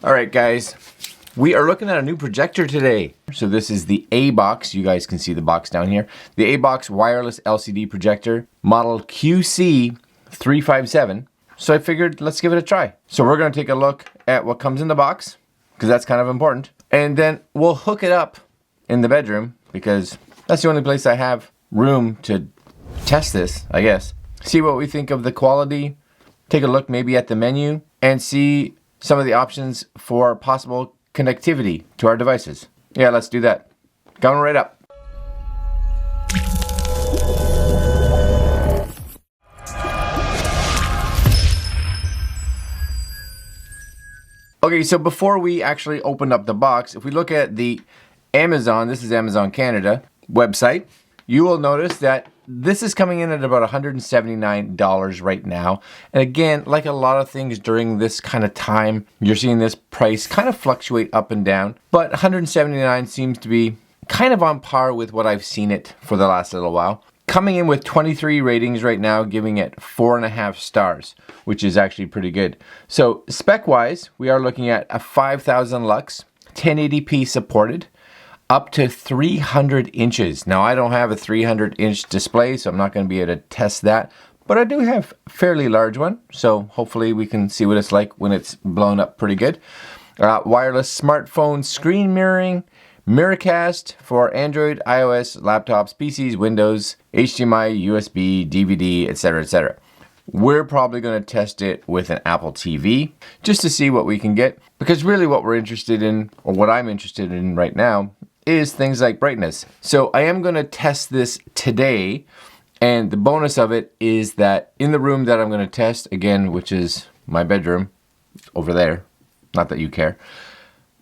Alright guys, we are looking at a new projector today. So this is the ABOX, you guys can see the box down here. The ABOX wireless LCD projector, model QC357. So I figured let's give it a try. So we're going to take a look at what comes in the box, because that's kind of important. And then we'll hook it up in the bedroom, because that's the only place I have room to test this, I guess. See what we think of the quality, take a look maybe at the menu, and see some of the options for possible connectivity to our devices. Yeah, let's do that. Coming right up. Okay, so before we actually open up the box, if we look at the Amazon, this is Amazon Canada website, you will notice that this is coming in at about $179 right now. And again, like a lot of things during this kind of time, you're seeing this price kind of fluctuate up and down. But $179 seems to be kind of on par with what I've seen it for the last little while. Coming in with 23 ratings right now, giving it 4.5 stars, which is actually pretty good. So spec-wise, we are looking at a 5000 lux, 1080p supported, up to 300 inches. Now I don't have a 300-inch display, so I'm not going to be able to test that, but I do have a fairly large one, so hopefully we can see what it's like when it's blown up pretty good. Wireless smartphone screen mirroring, Miracast for Android, iOS, laptops, PCs, Windows, HDMI, USB, DVD, etc., etc. We're probably going to test it with an Apple TV just to see what we can get, because really what we're interested in, or what I'm interested in right now, is things like brightness. So I am going to test this today, and the bonus of it is that in the room that I'm going to test, again, which is my bedroom over there, not that you care,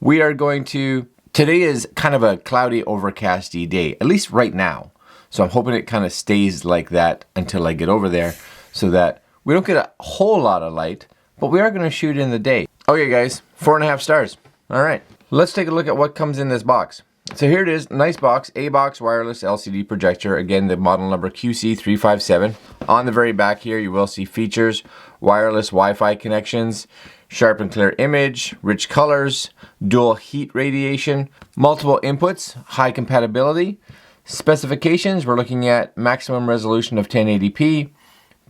we are going to, today is kind of a cloudy, overcasty day, at least right now. So I'm hoping it kind of stays like that until I get over there, so that we don't get a whole lot of light, but we are going to shoot in the day. Okay guys, 4.5 stars. All right, let's take a look at what comes in this box. So here it is, nice box, ABOX wireless LCD projector. Again, the model number QC357. On the very back here, you will see features, wireless Wi-Fi connections, sharp and clear image, rich colors, dual heat radiation, multiple inputs, high compatibility. Specifications, we're looking at maximum resolution of 1080p,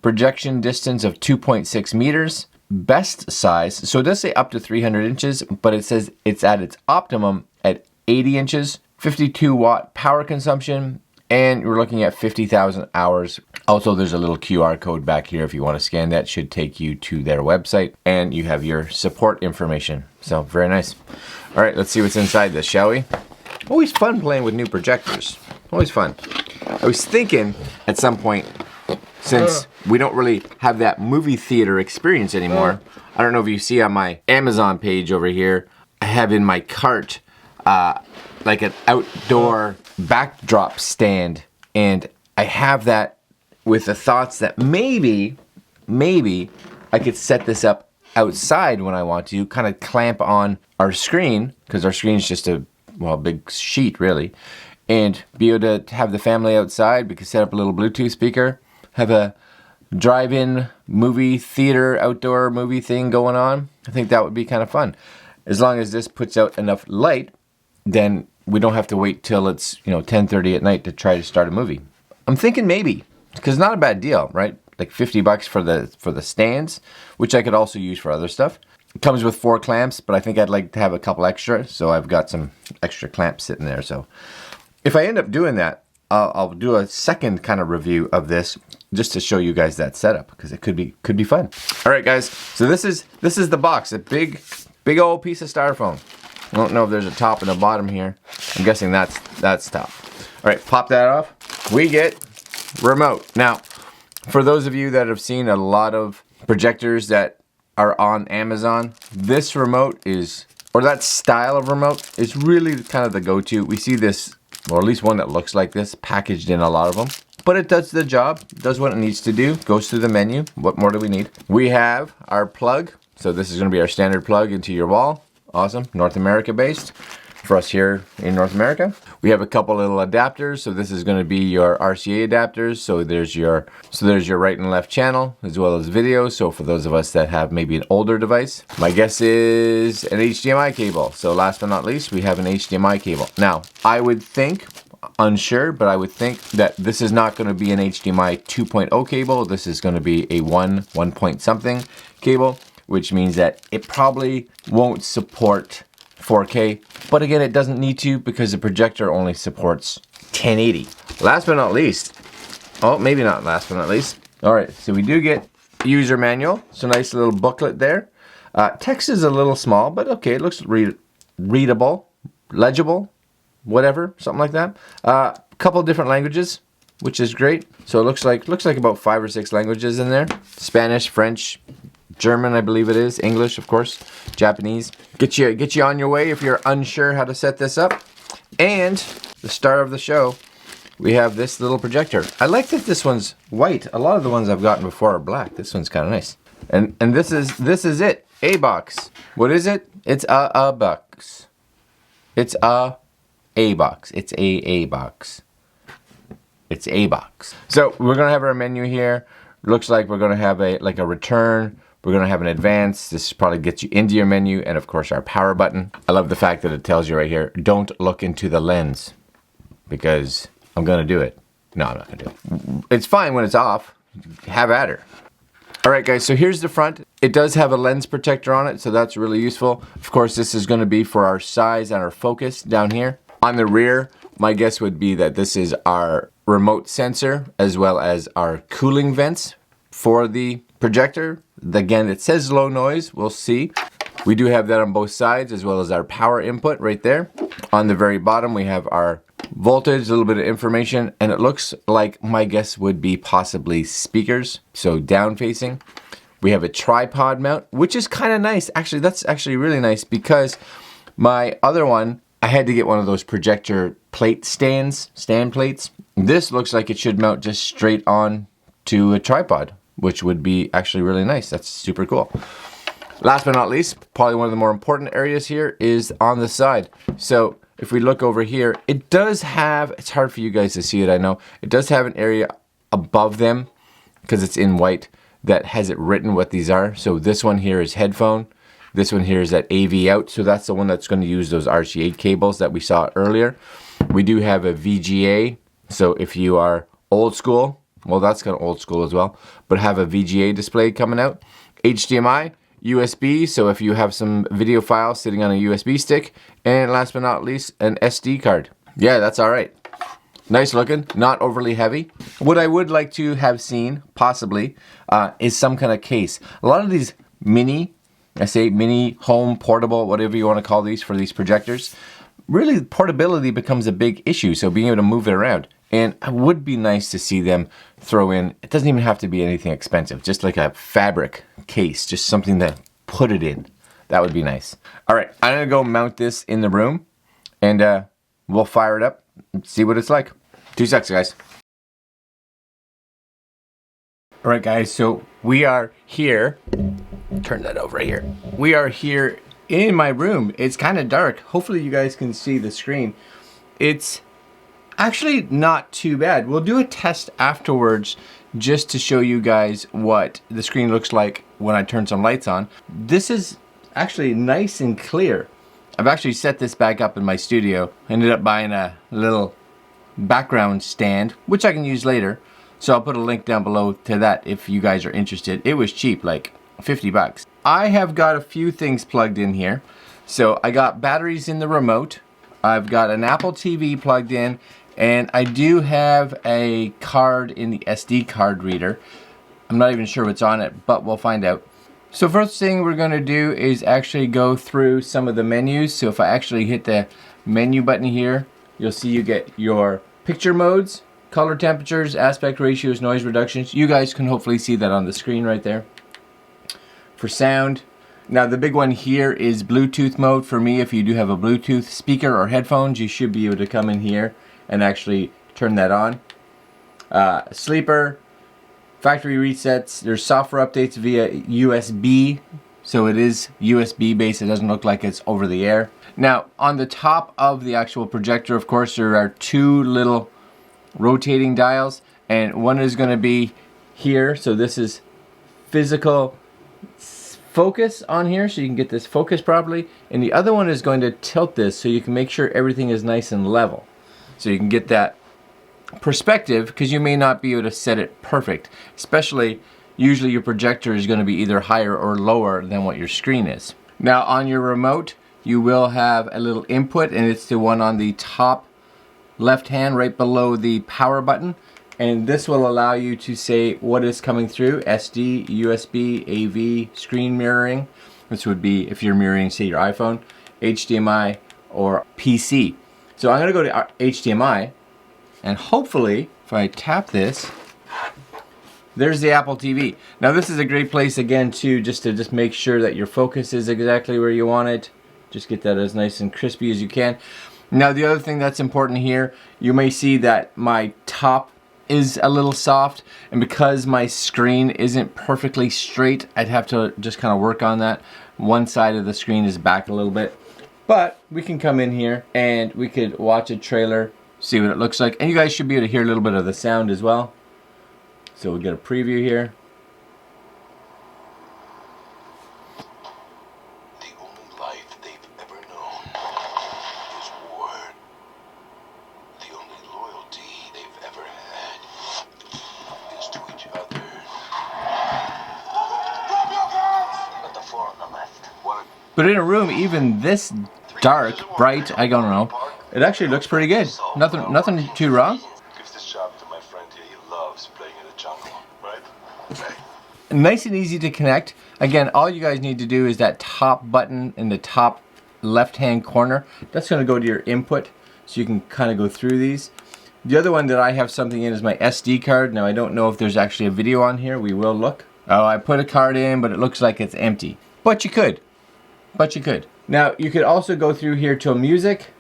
projection distance of 2.6 meters, best size, so it does say up to 300 inches, but it says it's at its optimum at 80 inches, 52 watt power consumption, and we're looking at 50,000 hours. Also, there's a little QR code back here if you want to scan that. Should take you to their website, and you have your support information. So very nice. All right, let's see what's inside this, shall we? Always fun playing with new projectors. Always fun. I was thinking at some point, since we don't really have that movie theater experience anymore, I don't know if you see on my Amazon page over here, I have in my cart like an outdoor backdrop stand, and I have that with the thoughts that maybe I could set this up outside when I want to, kind of clamp on our screen, because our screen's just a, well, big sheet really, and be able to have the family outside. We could set up a little Bluetooth speaker, have a drive-in movie theater, outdoor movie thing going on. I think that would be kind of fun. As long as this puts out enough light, then we don't have to wait till it's, 10:30 at night to try to start a movie. I'm thinking maybe, because not a bad deal, right? Like $50 for the stands, which I could also use for other stuff. It comes with 4 clamps, but I think I'd like to have a couple extra, so I've got some extra clamps sitting there. So if I end up doing that, I'll do a second kind of review of this just to show you guys that setup, because it could be fun. All right, guys. So this is the box, a big old piece of styrofoam. I don't know if there's a top and a bottom here. I'm guessing that's top. All right, pop that off. We get remote. Now, for those of you that have seen a lot of projectors that are on Amazon, this remote is, or that style of remote is really kind of the go-to. We see this, or at least one that looks like this, packaged in a lot of them. But it does the job, does what it needs to do, goes through the menu. What more do we need? We have our plug. So this is going to be our standard plug into your wall. Awesome, North America based. for us here in North America. We have a couple little adapters. So this is going to be your RCA adapters. So there's your right and left channel as well as video. So for those of us that have maybe an older device, my guess is an HDMI cable. So last but not least, we have an HDMI cable. Now, I would think, unsure, but I would think that this is not going to be an HDMI 2.0 cable. This is going to be a 1 point something cable, which means that it probably won't support 4K, but again, it doesn't need to because the projector only supports 1080. Last but not least, oh, maybe not last but not least. All right, so we do get user manual. So nice little booklet there. Text is a little small, but okay, it looks readable, legible, whatever, something like that. A couple different languages, which is great. So it looks like about 5 or 6 languages in there. Spanish, French, German, I believe it is, English, of course, Japanese. Get you on your way if you're unsure how to set this up. And the star of the show, we have this little projector. I like that this one's white. A lot of the ones I've gotten before are black. This one's kind of nice. And this is it, ABOX. What is it? It's a box. It's a box. It's a box. It's a box. So we're gonna have our menu here. Looks like we're gonna have a return. We're gonna have an advance. This probably gets you into your menu, and of course our power button. I love the fact that it tells you right here, don't look into the lens, because I'm gonna do it. No, I'm not gonna do it. It's fine when it's off. Have at her. All right, guys, so here's the front. It does have a lens protector on it, so that's really useful. Of course, this is gonna be for our size and our focus down here. On the rear, my guess would be that this is our remote sensor as well as our cooling vents for the projector. Again, it says low noise, we'll see. We do have that on both sides as well as our power input right there. On the very bottom, we have our voltage, a little bit of information, and it looks like my guess would be possibly speakers, so down facing. We have a tripod mount, which is kind of nice. Actually, that's actually really nice because my other one, I had to get one of those projector plate stand plates. This looks like it should mount just straight on to a tripod, which would be actually really nice. That's super cool. Last but not least, probably one of the more important areas here is on the side. So if we look over here, it does have, it's hard for you guys to see it, I know. It does have an area above them, because it's in white, that has it written what these are. So this one here is headphone. This one here is that AV out. So that's the one that's going to use those RCA cables that we saw earlier. We do have a VGA. So if you are old school, well, that's kind of old school as well, but have a VGA display coming out. HDMI, USB, so if you have some video files sitting on a USB stick, and last but not least, an SD card. Yeah, that's all right. Nice looking, not overly heavy. What I would like to have seen, possibly, is some kind of case. A lot of these mini home portable, whatever you want to call these for these projectors, really portability becomes a big issue, so being able to move it around. And it would be nice to see them throw in, it doesn't even have to be anything expensive, just like a fabric case, just something to put it in. That would be nice. All right, I'm gonna go mount this in the room, and we'll fire it up and see what it's like. 2 seconds, guys. All right, guys, so we are here. Turn that over right here. We are here in my room. It's kind of dark. Hopefully you guys can see the screen. It's actually not too bad. We'll do a test afterwards just to show you guys what the screen looks like when I turn some lights on. This is actually nice and clear. I've actually set this back up in my studio. Ended up buying a little background stand, which I can use later. So I'll put a link down below to that if you guys are interested. It was cheap, like 50 bucks. I have got a few things plugged in here. So I got batteries in the remote. I've got an Apple TV plugged in, and I do have a card in the SD card reader. I'm not even sure what's on it, but we'll find out. So first thing we're gonna do is actually go through some of the menus. So if I actually hit the menu button here, you'll see you get your picture modes, color temperatures, aspect ratios, noise reductions. You guys can hopefully see that on the screen right there. For sound, now the big one here is Bluetooth mode. For me, if you do have a Bluetooth speaker or headphones, you should be able to come in here and actually turn that on. Sleeper, factory resets, there's software updates via USB So it is USB based. It doesn't look like it's over the air. Now, on the top of the actual projector, of course, there are two little rotating dials, and one is going to be here. So this is physical focus on here, so you can get this focus properly, and the other one is going to tilt this so you can make sure everything is nice and level, so you can get that perspective, because you may not be able to set it perfect, especially usually your projector is going to be either higher or lower than what your screen is. Now on your remote you will have a little input, and it's the one on the top left hand right below the power button, and this will allow you to say what is coming through: SD, USB, AV, screen mirroring. This would be if you're mirroring, say, your iPhone, HDMI, or PC. So I'm going to go to HDMI, and hopefully if I tap this, there's the Apple TV. Now this is a great place again to just make sure that your focus is exactly where you want it. Just get that as nice and crispy as you can. Now the other thing that's important here, you may see that my top is a little soft, and because my screen isn't perfectly straight, I'd have to just kind of work on that. One side of the screen is back a little bit, but we can come in here and we could watch a trailer, see what it looks like, and you guys should be able to hear a little bit of the sound as well. So we'll get a preview here. The only life they've ever known is war. The only loyalty they've ever had is to each other. But the four on the left. But in a room even this dark, bright, I don't know, it actually looks pretty good. Nothing too wrong. Gives this job to my friend here. He loves playing in the jungle, right? Nice and easy to connect. Again, all you guys need to do is that top button in the top left hand corner. That's going to go to your input, so you can kind of go through these. The other one that I have something in is my SD card. Now I don't know if there's actually a video on here. We will look. Oh, I put a card in, but it looks like it's empty. But you could. Now you could also go through here to music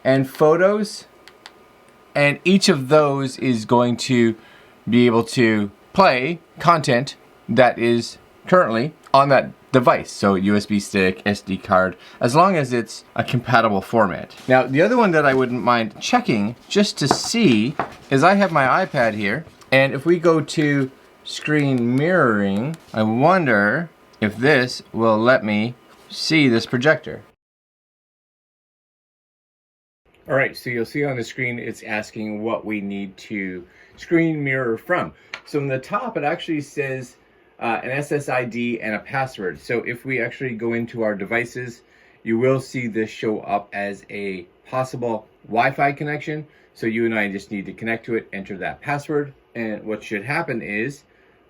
and photos, and each of those is going to be able to play content that is currently on that device. So USB stick, SD card, as long as it's a compatible format. Now the other one that I wouldn't mind checking just to see is I have my iPad here, and if we go to screen mirroring, I wonder if this will let me see this projector. Alright, so you'll see on the screen it's asking what we need to screen mirror from. So in the top it actually says an SSID and a password. So if we actually go into our devices, you will see this show up as a possible Wi-Fi connection. So you and I just need to connect to it, enter that password, and what should happen is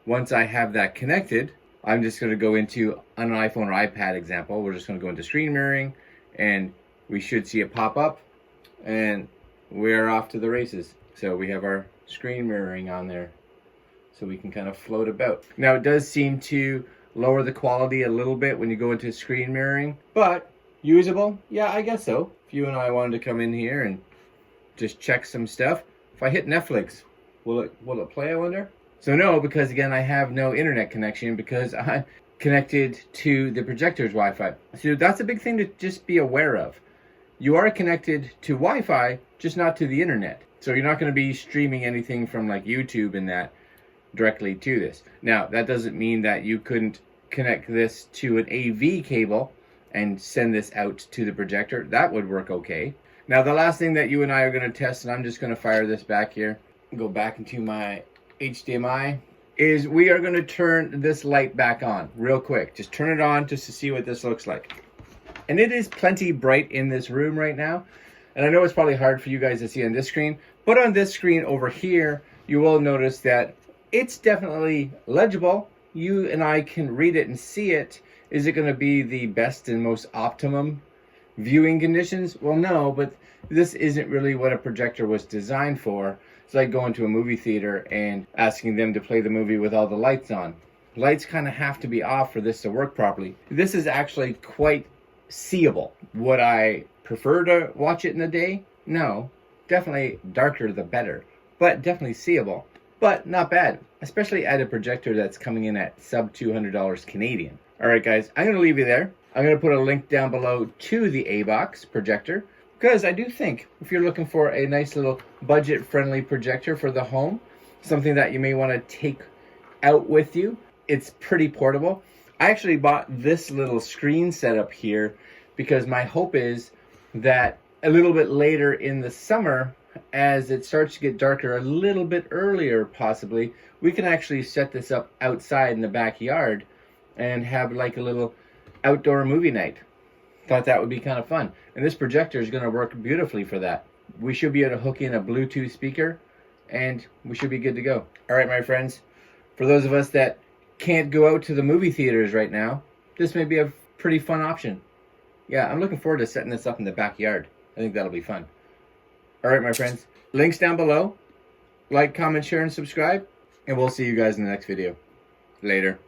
once I have that connected, I'm just going to go into an iPhone or iPad example. We're just going to go into screen mirroring, and we should see it pop up, and we're off to the races. So we have our screen mirroring on there, so we can kind of float about. Now it does seem to lower the quality a little bit when you go into screen mirroring, but usable, yeah, I guess so. If you and I wanted to come in here and just check some stuff, if I hit Netflix, will it play, I wonder? So no, because again I have no internet connection because I'm connected to the projector's Wi-Fi. So that's a big thing to just be aware of. You are connected to Wi-Fi, just not to the internet. So you're not going to be streaming anything from like YouTube and that directly to this. Now, that doesn't mean that you couldn't connect this to an AV cable and send this out to the projector. That would work okay. Now, the last thing that you and I are going to test, and I'm just going to fire this back here, go back into my HDMI, is we are going to turn this light back on real quick. Just turn it on just to see what this looks like. And it is plenty bright in this room right now. And I know it's probably hard for you guys to see on this screen, but on this screen over here, you will notice that it's definitely legible. You and I can read it and see it. Is it going to be the best and most optimum viewing conditions? Well, no, but this isn't really what a projector was designed for. It's like going to a movie theater and asking them to play the movie with all the lights on. Lights kind of have to be off for this to work properly. This is actually quite seeable. Would I prefer to watch it in the day? No. Definitely darker the better, but definitely seeable. But not bad, especially at a projector that's coming in at sub $200 Canadian. All right, guys, I'm going to leave you there. I'm going to put a link down below to the ABOX projector, because I do think if you're looking for a nice little budget-friendly projector for the home, something that you may want to take out with you, it's pretty portable. I actually bought this little screen setup here because my hope is that a little bit later in the summer, as it starts to get darker a little bit earlier possibly, we can actually set this up outside in the backyard and have like a little outdoor movie night. Thought that would be kind of fun. And this projector is going to work beautifully for that. We should be able to hook in a Bluetooth speaker and we should be good to go. All right, my friends, for those of us that can't go out to the movie theaters right now, this may be a pretty fun option. Yeah, I'm looking forward to setting this up in the backyard. I think that'll be fun. All right, my friends, links down below. Like, comment, share, and subscribe. And we'll see you guys in the next video. Later.